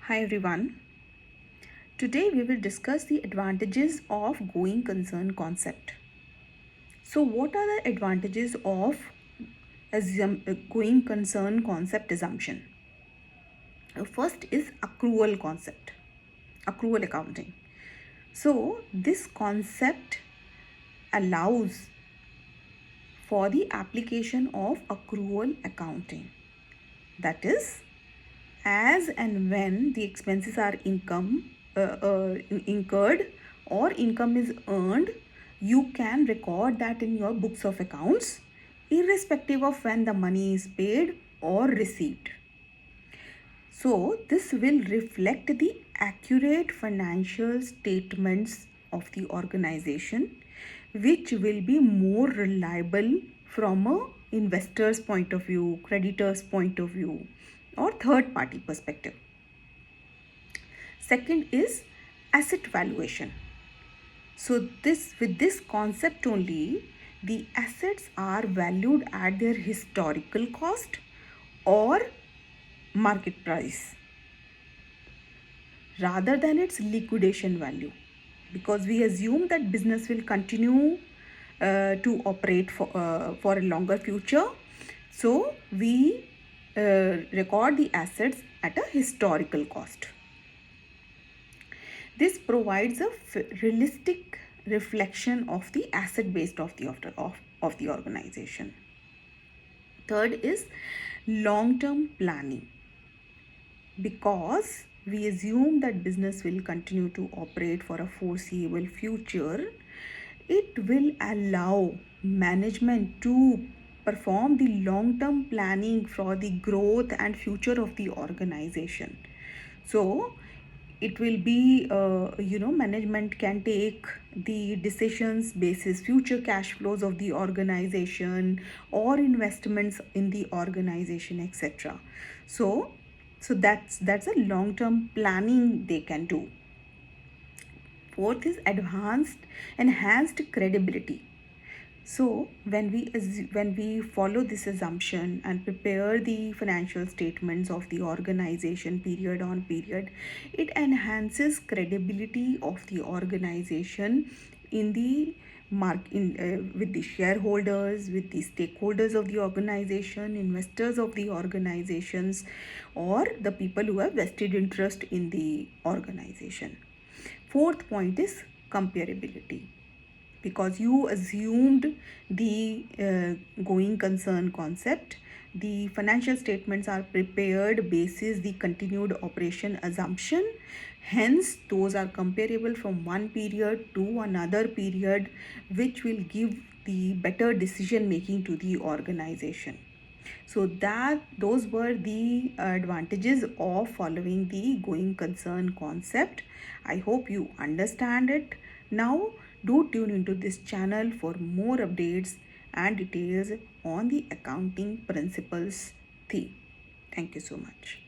Hi everyone. Today we will discuss the advantages of going concern concept. So what are the advantages of going concern concept assumption? First is accrual concept, accrual accounting. So this concept allows for the application of accrual accounting. That is, as and when the expenses are incurred or income is earned, you can record that in your books of accounts irrespective of when the money is paid or received. So this will reflect the accurate financial statements of the organization, which will be more reliable from a investor's point of view, creditor's point of view, or third party perspective. Second is asset valuation. So with this concept only, the assets are valued at their historical cost or market price rather than its liquidation value, because we assume that business will continue to operate for a longer future. So we record the assets at a historical cost. This provides a realistic reflection of the asset base of the organization. Third is long-term planning. Because we assume that business will continue to operate for a foreseeable future, it will allow management to perform the long-term planning for the growth and future of the organization. So it will be management can take the decisions basis future cash flows of the organization or investments in the organization, etc. So that's a long term planning they can do. Fourth is enhanced credibility. So when we follow this assumption and prepare the financial statements of the organization period on period, it enhances credibility of the organization in the with the shareholders, with the stakeholders of the organization, investors of the organizations, or the people who have vested interest in the organization. Fourth point is comparability. Because you assumed the going concern concept, the financial statements are prepared basis the continued operation assumption. Hence, those are comparable from one period to another period, which will give the better decision making to the organization. So those were the advantages of following the going concern concept. I hope you understand it. Now do tune into this channel for more updates and details on the accounting principles theme. Thank you so much.